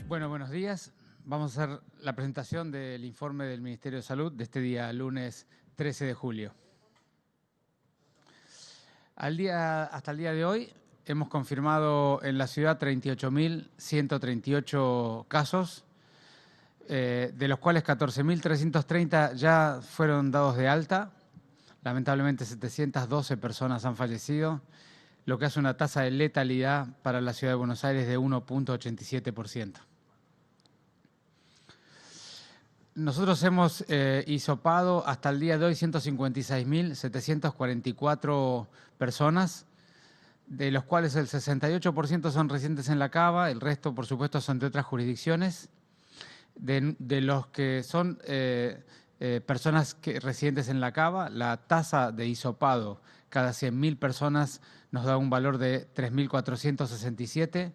Bueno, buenos días. Vamos a hacer la presentación del informe del Ministerio de Salud de este día, lunes 13 de julio. Hasta el día de hoy hemos confirmado en la ciudad 38.138 casos, de los cuales 14.330 ya fueron dados de alta. Lamentablemente 712 personas han fallecido, lo que hace una tasa de letalidad para la ciudad de Buenos Aires de 1.87%. Nosotros hemos hisopado hasta el día de hoy 156.744 personas, de los cuales el 68% son residentes en la Cava, el resto, por supuesto, son de otras jurisdicciones. De los que son personas residentes en la Cava, la tasa de hisopado cada 100.000 personas nos da un valor de 3.467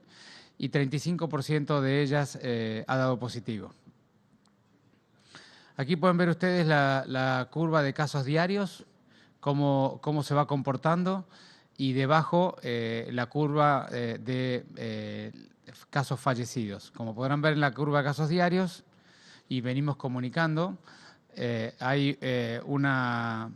y 35% de ellas ha dado positivo. Aquí pueden ver ustedes la curva de casos diarios, cómo se va comportando, y debajo la curva de casos fallecidos. Como podrán ver en la curva de casos diarios, y venimos comunicando, hay una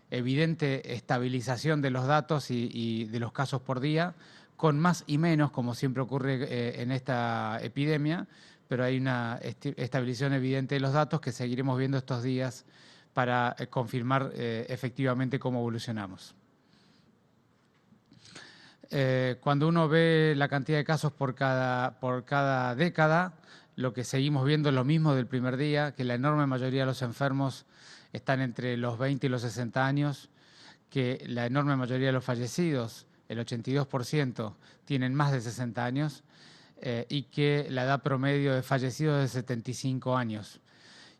evidente estabilización de los datos y de los casos por día, con más y menos, como siempre ocurre en esta epidemia, pero hay una estabilización evidente de los datos que seguiremos viendo estos días para confirmar efectivamente cómo evolucionamos. Cuando uno ve la cantidad de casos por cada década, lo que seguimos viendo es lo mismo del primer día, que la enorme mayoría de los enfermos están entre los 20 y los 60 años, que la enorme mayoría de los fallecidos, el 82%, tienen más de 60 años, y que la edad promedio de fallecidos es de 75 años.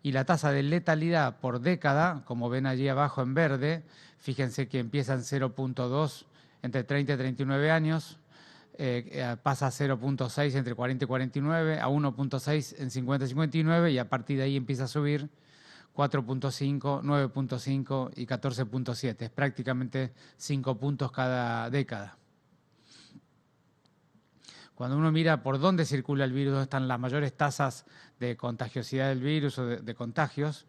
Y la tasa de letalidad por década, como ven allí abajo en verde, fíjense que empieza en 0.2 entre 30 y 39 años, pasa a 0.6 entre 40 y 49, a 1.6 en 50 y 59, y a partir de ahí empieza a subir 4.5, 9.5 y 14.7. Es prácticamente 5 puntos cada década. Cuando uno mira por dónde circula el virus, dónde están las mayores tasas de contagiosidad del virus o de contagios,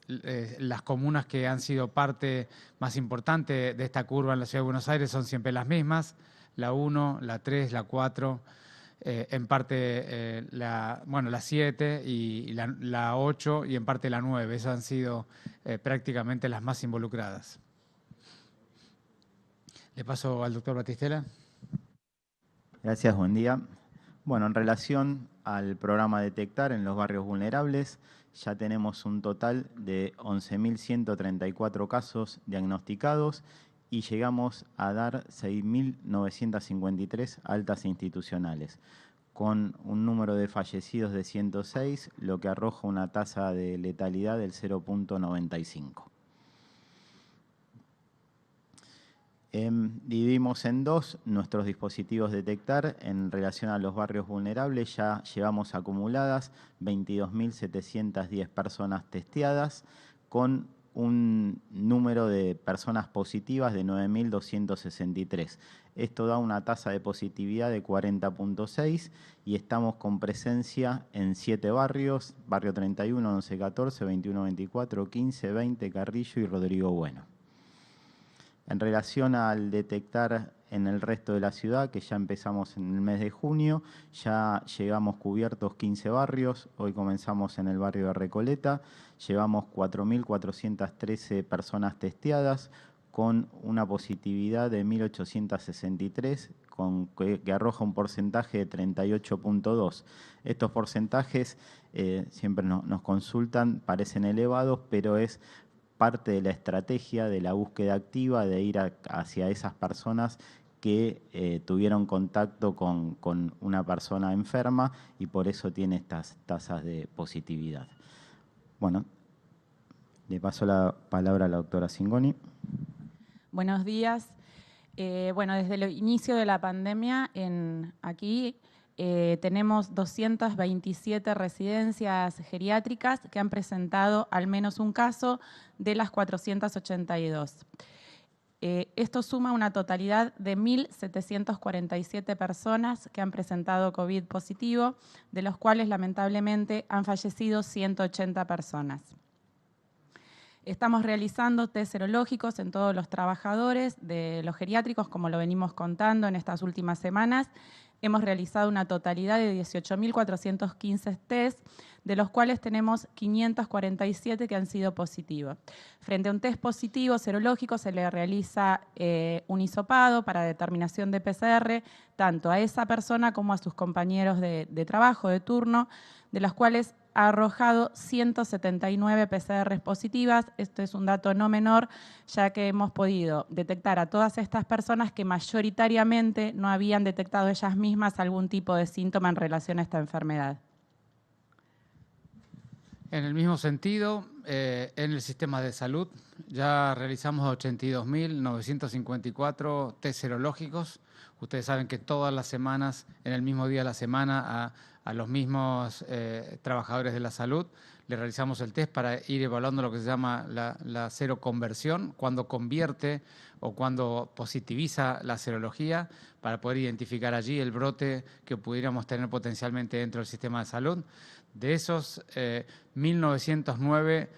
las comunas que han sido parte más importante de esta curva en la Ciudad de Buenos Aires son siempre las mismas: la 1, la 3, la 4, en parte la 7 y la 8 y en parte la 9. Esas han sido prácticamente las más involucradas. Le paso al doctor Batistela. Gracias, buen día. Bueno, en relación al programa Detectar en los barrios vulnerables, ya tenemos un total de 11.134 casos diagnosticados y llegamos a dar 6.953 altas institucionales, con un número de fallecidos de 106, lo que arroja una tasa de letalidad del 0.95. Dividimos en dos nuestros dispositivos Detectar. En relación a los barrios vulnerables, ya llevamos acumuladas 22.710 personas testeadas, con un número de personas positivas de 9.263. Esto da una tasa de positividad de 40.6 y estamos con presencia en 7 barrios: Barrio 31, 1114, 2124, 15, 20, Carrillo y Rodrigo Bueno. En relación al Detectar en el resto de la ciudad, que ya empezamos en el mes de junio, ya llegamos cubiertos 15 barrios. Hoy comenzamos en el barrio de Recoleta, llevamos 4.413 personas testeadas, con una positividad de 1.863, que arroja un porcentaje de 38.2. Estos porcentajes siempre nos consultan, parecen elevados, pero es parte de la estrategia de la búsqueda activa, de ir hacia esas personas que tuvieron contacto con una persona enferma y por eso tiene estas tasas de positividad. Bueno, le paso la palabra a la doctora Cingoni. Buenos días. Bueno, desde el inicio de la pandemia aquí tenemos 227 residencias geriátricas que han presentado al menos un caso de las 482. Esto suma una totalidad de 1.747 personas que han presentado COVID positivo, de los cuales lamentablemente han fallecido 180 personas. Estamos realizando test serológicos en todos los trabajadores de los geriátricos, como lo venimos contando en estas últimas semanas. Hemos realizado una totalidad de 18.415 test, de los cuales tenemos 547 que han sido positivos. Frente a un test positivo serológico se le realiza un hisopado para determinación de PCR, tanto a esa persona como a sus compañeros de trabajo, de turno, de los cuales ha arrojado 179 PCR positivas. Esto es un dato no menor, ya que hemos podido detectar a todas estas personas que mayoritariamente no habían detectado ellas mismas algún tipo de síntoma en relación a esta enfermedad. En el mismo sentido, en el sistema de salud ya realizamos 82.954 test serológicos. Ustedes saben que todas las semanas, en el mismo día de la semana, a los mismos trabajadores de la salud le realizamos el test para ir evaluando lo que se llama la seroconversión, cuando convierte o cuando positiviza la serología, para poder identificar allí el brote que pudiéramos tener potencialmente dentro del sistema de salud. De esos, 1.909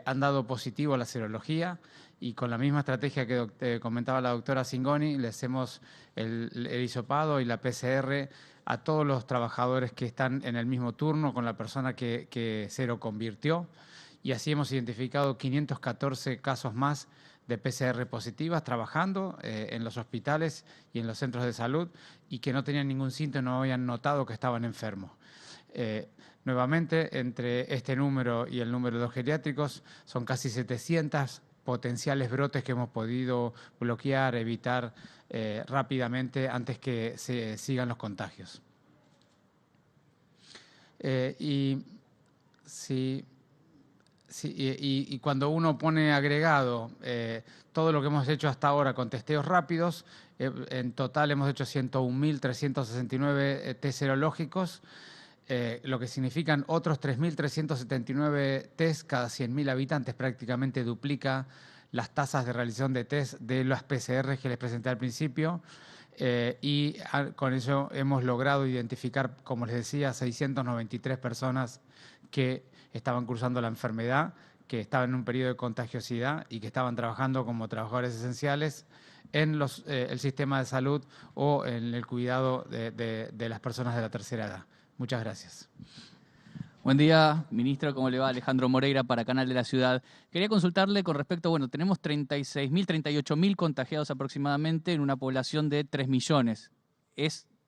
han dado positivo a la serología, y con la misma estrategia que comentaba la doctora Zingoni, le hacemos el hisopado y la PCR a todos los trabajadores que están en el mismo turno con la persona que seroconvirtió, y así hemos identificado 514 casos más de PCR positivas trabajando en los hospitales y en los centros de salud, y que no tenían ningún síntoma, no habían notado que estaban enfermos. Nuevamente, entre este número y el número de los geriátricos, son casi 700 potenciales brotes que hemos podido bloquear, evitar rápidamente antes que se sigan los contagios. Y cuando uno pone agregado todo lo que hemos hecho hasta ahora con testeos rápidos, en total hemos hecho 101.369 test serológicos, lo que significan otros 3.379 test cada 100.000 habitantes, prácticamente duplica las tasas de realización de test de las PCR que les presenté al principio, y con eso hemos logrado identificar, como les decía, 693 personas que estaban cursando la enfermedad, que estaban en un periodo de contagiosidad y que estaban trabajando como trabajadores esenciales en el sistema de salud o en el cuidado de las personas de la tercera edad. Muchas gracias. Buen día, ministro. ¿Cómo le va? Alejandro Moreira para Canal de la Ciudad. Quería consultarle con respecto, tenemos 36.000, 38.000 contagiados aproximadamente en una población de 3 millones.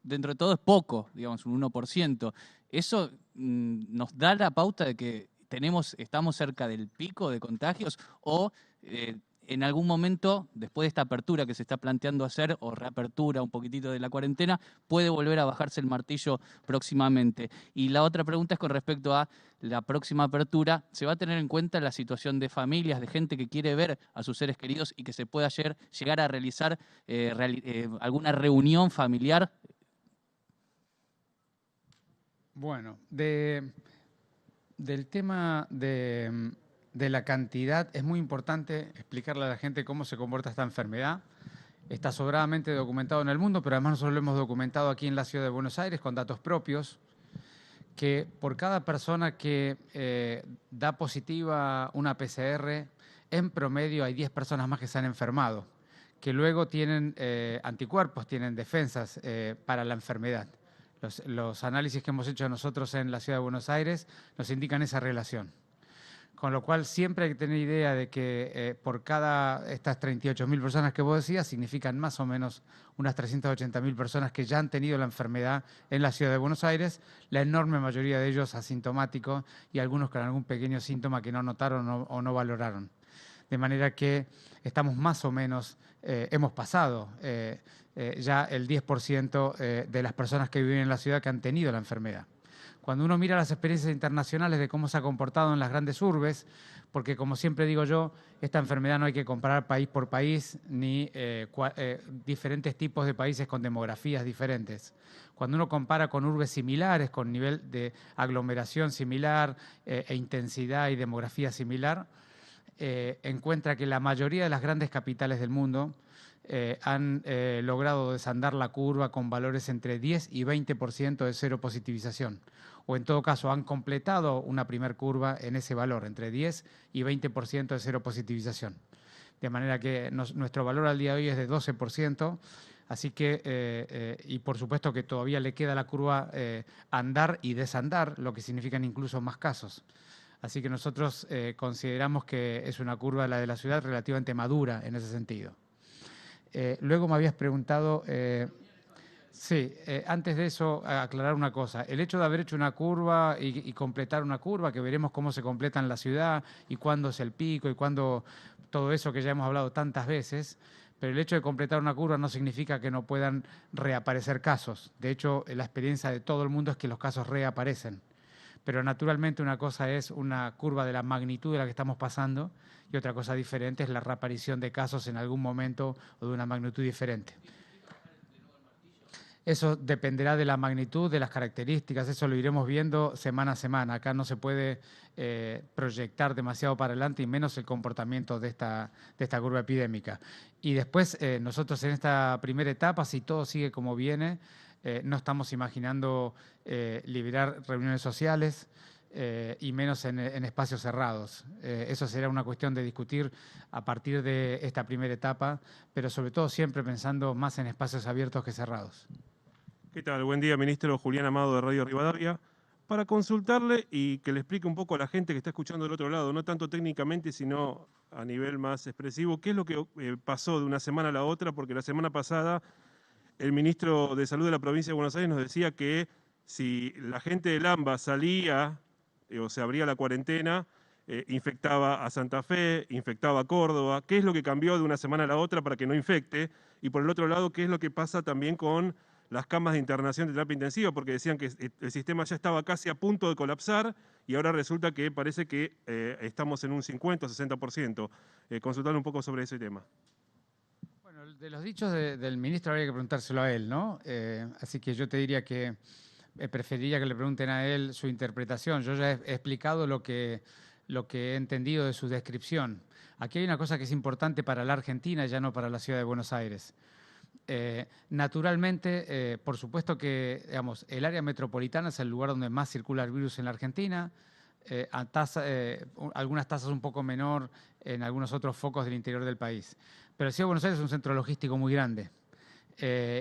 Dentro de todo es poco, digamos, un 1%. ¿Eso nos da la pauta de que estamos cerca del pico de contagios o en algún momento, después de esta apertura que se está planteando hacer, o reapertura un poquitito de la cuarentena, puede volver a bajarse el martillo próximamente? Y la otra pregunta es con respecto a la próxima apertura. ¿Se va a tener en cuenta la situación de familias, de gente que quiere ver a sus seres queridos y que se pueda llegar a realizar alguna reunión familiar? Bueno, del tema de la cantidad, es muy importante explicarle a la gente cómo se comporta esta enfermedad. Está sobradamente documentado en el mundo, pero además nosotros lo hemos documentado aquí en la ciudad de Buenos Aires con datos propios, que por cada persona que da positiva una PCR, en promedio hay 10 personas más que se han enfermado, que luego tienen anticuerpos, tienen defensas para la enfermedad. Los análisis que hemos hecho nosotros en la ciudad de Buenos Aires nos indican esa relación. Con lo cual siempre hay que tener idea de que por estas 38.000 personas que vos decías, significan más o menos unas 380.000 personas que ya han tenido la enfermedad en la ciudad de Buenos Aires, la enorme mayoría de ellos asintomáticos y algunos con algún pequeño síntoma que no notaron o no valoraron. De manera que estamos más o menos, hemos pasado ya el 10% de las personas que viven en la ciudad que han tenido la enfermedad. Cuando uno mira las experiencias internacionales de cómo se ha comportado en las grandes urbes, porque como siempre digo yo, esta enfermedad no hay que comparar país por país ni diferentes tipos de países con demografías diferentes. Cuando uno compara con urbes similares, con nivel de aglomeración similar e intensidad y demografía similar, encuentra que la mayoría de las grandes capitales del mundo han logrado desandar la curva con valores entre 10 y 20% de cero positivización. O en todo caso han completado una primer curva en ese valor, entre 10 y 20% de cero positivización. De manera que nuestro valor al día de hoy es de 12%, así que, y por supuesto que todavía le queda a la curva andar y desandar, lo que significan incluso más casos. Así que nosotros consideramos que es una curva, la de la ciudad, relativamente madura en ese sentido. Luego me habías preguntado, sí, antes de eso, aclarar una cosa. El hecho de haber hecho una curva y completar una curva, que veremos cómo se completa en la ciudad y cuándo es el pico y cuándo todo eso que ya hemos hablado tantas veces, pero el hecho de completar una curva no significa que no puedan reaparecer casos. De hecho, la experiencia de todo el mundo es que los casos reaparecen. Pero naturalmente una cosa es una curva de la magnitud de la que estamos pasando y otra cosa diferente es la reaparición de casos en algún momento o de una magnitud diferente. Eso dependerá de la magnitud, de las características, eso lo iremos viendo semana a semana. Acá no se puede proyectar demasiado para adelante y menos el comportamiento de esta curva epidémica. Y después nosotros en esta primera etapa, si todo sigue como viene, no estamos imaginando liberar reuniones sociales y menos en espacios cerrados. Eso será una cuestión de discutir a partir de esta primera etapa, pero sobre todo siempre pensando más en espacios abiertos que cerrados. ¿Qué tal? Buen día, ministro. Julián Amado de Radio Rivadavia. Para consultarle y que le explique un poco a la gente que está escuchando del otro lado, no tanto técnicamente, sino a nivel más expresivo, qué es lo que pasó de una semana a la otra, porque la semana pasada el ministro de Salud de la provincia de Buenos Aires nos decía que si la gente del AMBA salía o se abría la cuarentena, infectaba a Santa Fe, infectaba a Córdoba. ¿Qué es lo que cambió de una semana a la otra para que no infecte? Y por el otro lado, ¿qué es lo que pasa también con las camas de internación de terapia intensiva? Porque decían que el sistema ya estaba casi a punto de colapsar y ahora resulta que parece que estamos en un 50 o 60%. Consultarle un poco sobre ese tema. Bueno, de los dichos del ministro habría que preguntárselo a él, ¿no? Así que yo te diría que preferiría que le pregunten a él su interpretación. Yo ya he explicado lo que he entendido de su descripción. Aquí hay una cosa que es importante para la Argentina y ya no para la ciudad de Buenos Aires. Naturalmente, por supuesto que digamos, el área metropolitana es el lugar donde más circula el virus en la Argentina, algunas tasas un poco menor en algunos otros focos del interior del país. Pero la ciudad de Buenos Aires es un centro logístico muy grande.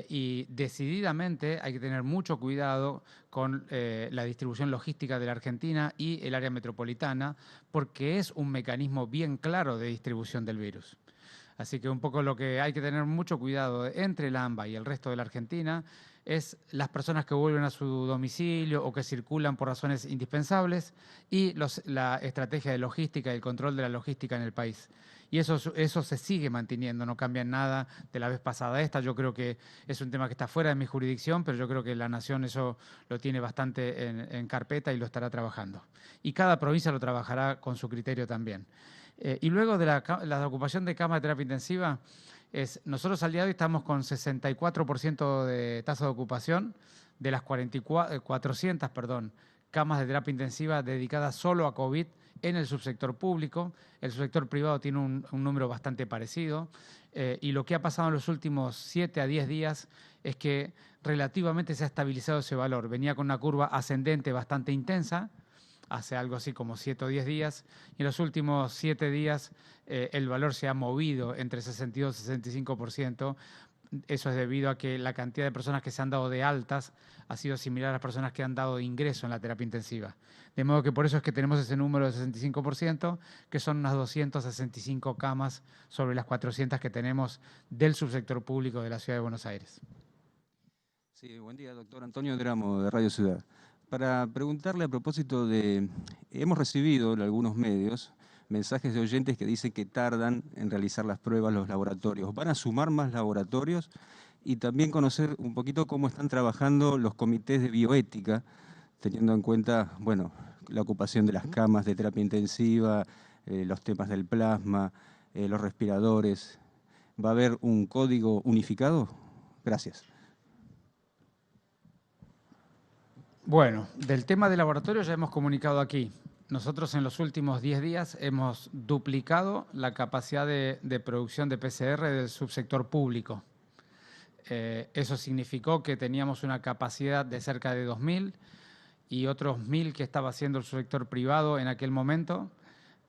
Y decididamente hay que tener mucho cuidado con la distribución logística de la Argentina y el área metropolitana, porque es un mecanismo bien claro de distribución del virus. Así que un poco lo que hay que tener mucho cuidado entre el AMBA y el resto de la Argentina es las personas que vuelven a su domicilio o que circulan por razones indispensables y la estrategia de logística y el control de la logística en el país. Y eso se sigue manteniendo, no cambia en nada de la vez pasada esta. Yo creo que es un tema que está fuera de mi jurisdicción, pero yo creo que la Nación eso lo tiene bastante en carpeta y lo estará trabajando. Y cada provincia lo trabajará con su criterio también. Y luego de la ocupación de camas de terapia intensiva, nosotros al día de hoy estamos con 64% de tasa de ocupación de las 400 camas de terapia intensiva dedicadas solo a COVID en el subsector público. El subsector privado tiene un número bastante parecido. Y lo que ha pasado en los últimos 7 a 10 días es que relativamente se ha estabilizado ese valor. Venía con una curva ascendente bastante intensa, hace algo así como 7 o 10 días, y en los últimos 7 días el valor se ha movido entre 62 y 65%. Eso es debido a que la cantidad de personas que se han dado de altas ha sido similar a las personas que han dado de ingreso en la terapia intensiva. De modo que por eso es que tenemos ese número de 65%, que son unas 265 camas sobre las 400 que tenemos del subsector público de la Ciudad de Buenos Aires. Sí, buen día, doctor Antonio Dramo, de Radio Ciudad. Para preguntarle a propósito de, hemos recibido en algunos medios mensajes de oyentes que dicen que tardan en realizar las pruebas los laboratorios. ¿Van a sumar más laboratorios? Y también conocer un poquito cómo están trabajando los comités de bioética, teniendo en cuenta, bueno, la ocupación de las camas de terapia intensiva, los temas del plasma, los respiradores. ¿Va a haber un código unificado? Gracias. Bueno, del tema de laboratorio ya hemos comunicado aquí. nosotros en los últimos 10 días hemos duplicado la capacidad de producción de PCR del subsector público. Eso significó que teníamos una capacidad de cerca de 2.000 y otros 1.000 que estaba haciendo el sector privado en aquel momento.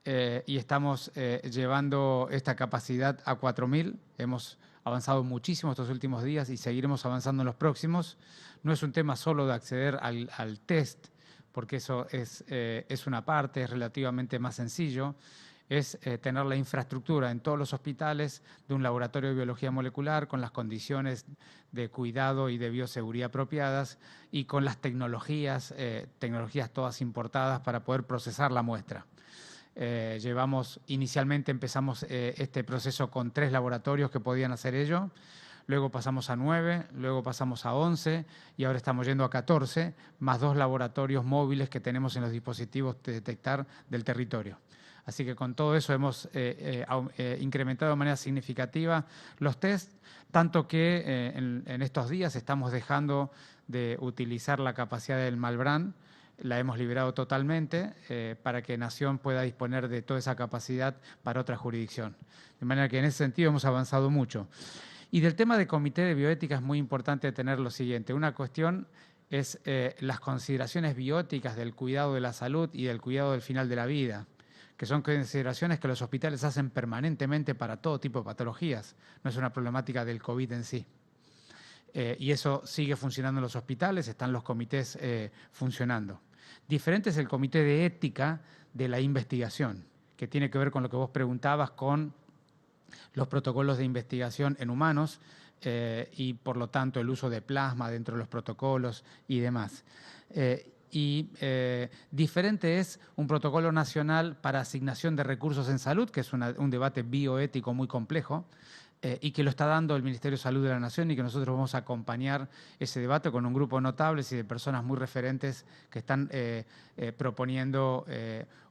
Y estamos llevando esta capacidad a 4.000. Hemos avanzado muchísimo estos últimos días y seguiremos avanzando en los próximos. No es un tema solo de acceder al test, porque eso es una parte, es relativamente más sencillo. Es tener la infraestructura en todos los hospitales de un laboratorio de biología molecular con las condiciones de cuidado y de bioseguridad apropiadas y con las tecnologías todas importadas para poder procesar la muestra. Inicialmente empezamos este proceso con 3 laboratorios que podían hacer ello, luego pasamos a 9, luego pasamos a 11 y ahora estamos yendo a 14, más 2 laboratorios móviles que tenemos en los dispositivos de detectar del territorio. Así que con todo eso hemos incrementado de manera significativa los test, tanto que en estos días estamos dejando de utilizar la capacidad del Malbrán. La hemos liberado totalmente para que Nación pueda disponer de toda esa capacidad para otra jurisdicción. De manera que en ese sentido hemos avanzado mucho. Y del tema de comité de bioética es muy importante tener lo siguiente. Una cuestión es las consideraciones bioéticas del cuidado de la salud y del cuidado del final de la vida, que son consideraciones que los hospitales hacen permanentemente para todo tipo de patologías. No es una problemática del COVID en sí. Y eso sigue funcionando en los hospitales, están los comités funcionando. Diferente es el comité de ética de la investigación, que tiene que ver con lo que vos preguntabas, con los protocolos de investigación en humanos y, por lo tanto, el uso de plasma dentro de los protocolos y demás. Diferente es un protocolo nacional para asignación de recursos en salud, que es un debate bioético muy complejo, y que lo está dando el Ministerio de Salud de la Nación y que nosotros vamos a acompañar ese debate con un grupo de notables y de personas muy referentes que están proponiendo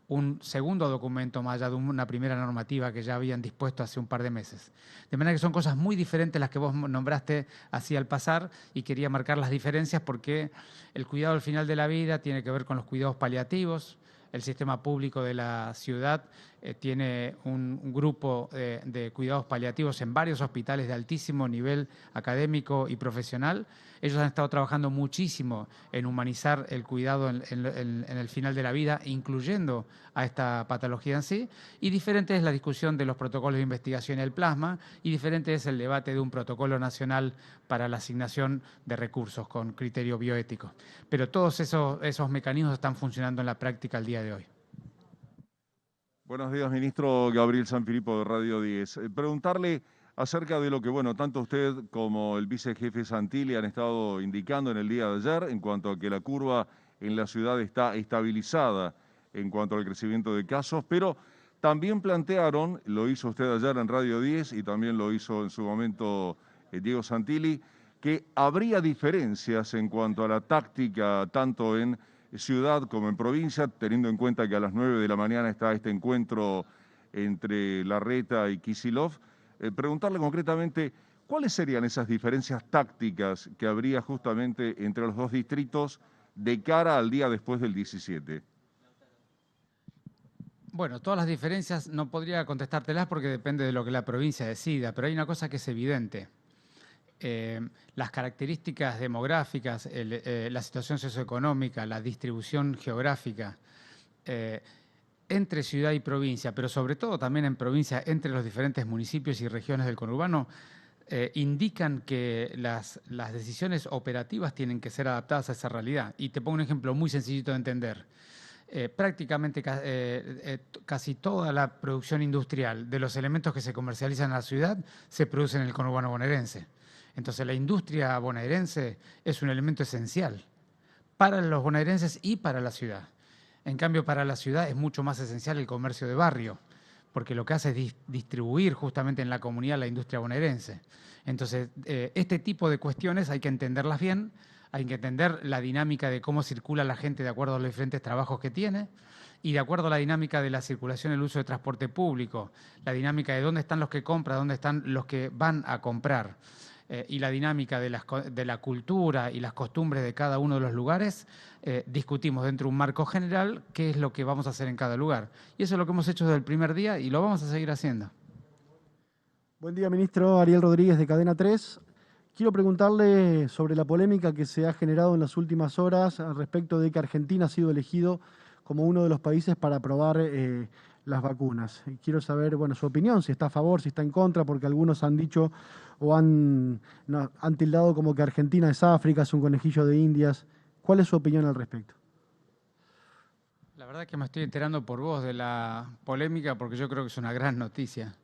un segundo documento más allá de una primera normativa que ya habían dispuesto hace un par de meses. De manera que son cosas muy diferentes las que vos nombraste así al pasar y quería marcar las diferencias porque el cuidado al final de la vida tiene que ver con los cuidados paliativos. El sistema público de la ciudad tiene un grupo de cuidados paliativos en varios hospitales de altísimo nivel académico y profesional. Ellos han estado trabajando muchísimo en humanizar el cuidado en el final de la vida, incluyendo a esta patología en sí. Y diferente es la discusión de los protocolos de investigación y el plasma, y diferente es el debate de un protocolo nacional para la asignación de recursos con criterio bioético. Pero todos esos mecanismos están funcionando en la práctica al día de hoy. Buenos días, ministro. Gabriel Sanfilippo de Radio 10. Preguntarle acerca de lo que, bueno, tanto usted como el vicejefe Santilli han estado indicando en el día de ayer en cuanto a que la curva en la ciudad está estabilizada en cuanto al crecimiento de casos, pero también plantearon, lo hizo usted ayer en Radio 10 y también lo hizo en su momento Diego Santilli, que habría diferencias en cuanto a la táctica tanto en ciudad como en provincia, teniendo en cuenta que a las 9 de la mañana está este encuentro entre Larreta y Kicillof. Preguntarle concretamente, ¿cuáles serían esas diferencias tácticas que habría justamente entre los dos distritos de cara al día después del 17? Bueno, todas las diferencias no podría contestártelas porque depende de lo que la provincia decida, pero hay una cosa que es evidente. Las características demográficas, la situación socioeconómica, la distribución geográfica entre ciudad y provincia, pero sobre todo también en provincia entre los diferentes municipios y regiones del conurbano, indican que las decisiones operativas tienen que ser adaptadas a esa realidad. Y te pongo un ejemplo muy sencillito de entender. Prácticamente casi toda la producción industrial de los elementos que se comercializan en la ciudad se produce en el conurbano bonaerense. Entonces la industria bonaerense es un elemento esencial para los bonaerenses y para la ciudad. En cambio, para la ciudad es mucho más esencial el comercio de barrio, porque lo que hace es distribuir justamente en la comunidad la industria bonaerense. Entonces, este tipo de cuestiones hay que entenderlas bien, hay que entender la dinámica de cómo circula la gente de acuerdo a los diferentes trabajos que tiene y de acuerdo a la dinámica de la circulación, el uso de transporte público, la dinámica de dónde están los que compran, dónde están los que van a comprar. y la dinámica de la cultura y las costumbres de cada uno de los lugares, discutimos dentro de un marco general qué es lo que vamos a hacer en cada lugar. Y eso es lo que hemos hecho desde el primer día y lo vamos a seguir haciendo. Buen día, ministro. Ariel Rodríguez, de Cadena 3. Quiero preguntarle sobre la polémica que se ha generado en las últimas horas al respecto de que Argentina ha sido elegido como uno de los países para aprobar las vacunas. Y quiero saber, bueno, su opinión, si está a favor, si está en contra, porque algunos han dicho o han tildado como que Argentina es África, es un conejillo de Indias. ¿Cuál es su opinión al respecto? La verdad es que me estoy enterando por vos de la polémica porque yo creo que es una gran noticia.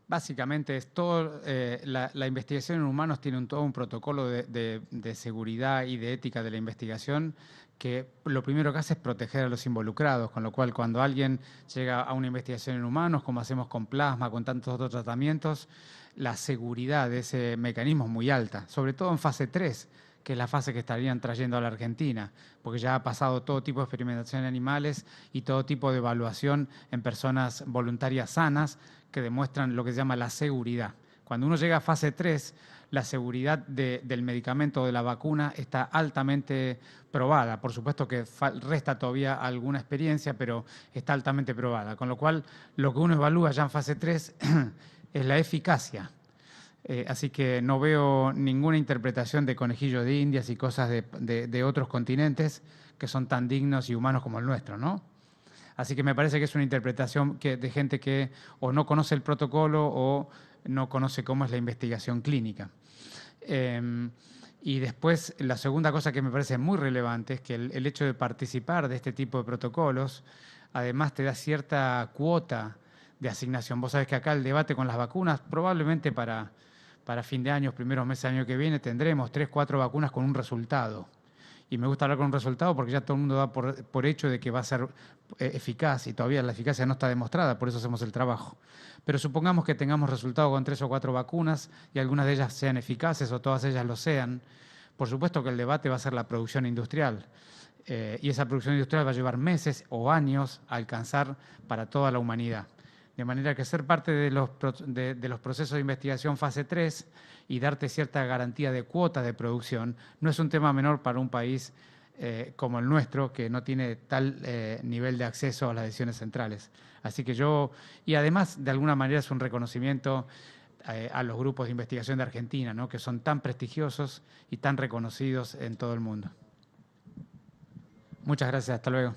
Básicamente es todo, la investigación en humanos tiene todo un protocolo de seguridad y de ética de la investigación que lo primero que hace es proteger a los involucrados, con lo cual cuando alguien llega a una investigación en humanos, como hacemos con plasma, con tantos otros tratamientos, la seguridad de ese mecanismo es muy alta, sobre todo en fase 3, que es la fase que estarían trayendo a la Argentina, porque ya ha pasado todo tipo de experimentación en animales y todo tipo de evaluación en personas voluntarias sanas que demuestran lo que se llama la seguridad. Cuando uno llega a fase 3, la seguridad del medicamento o de la vacuna está altamente probada. Por supuesto que resta todavía alguna experiencia, pero está altamente probada. Con lo cual, lo que uno evalúa ya en fase 3 es la eficacia. Así que no veo ninguna interpretación de conejillo de Indias y cosas de otros continentes que son tan dignos y humanos como el nuestro, ¿no? Así que me parece que es una interpretación de gente que o no conoce el protocolo o no conoce cómo es la investigación clínica. Y después, la segunda cosa que me parece muy relevante es que el hecho de participar de este tipo de protocolos, además te da cierta cuota de asignación. Vos sabés que acá el debate con las vacunas, probablemente para fin de año, primeros meses del año que viene, tendremos 3, 4 vacunas con un resultado. Y me gusta hablar con un resultado porque ya todo el mundo da por hecho de que va a ser eficaz y todavía la eficacia no está demostrada, por eso hacemos el trabajo. Pero supongamos que tengamos resultados con 3 o 4 vacunas y algunas de ellas sean eficaces o todas ellas lo sean. Por supuesto que el debate va a ser la producción industrial. Y esa producción industrial va a llevar meses o años a alcanzar para toda la humanidad. De manera que ser parte de los procesos de investigación fase 3 y darte cierta garantía de cuotas de producción no es un tema menor para un país como el nuestro, que no tiene tal nivel de acceso a las decisiones centrales. Así que y además de alguna manera es un reconocimiento a los grupos de investigación de Argentina, ¿no? Que son tan prestigiosos y tan reconocidos en todo el mundo. Muchas gracias, hasta luego.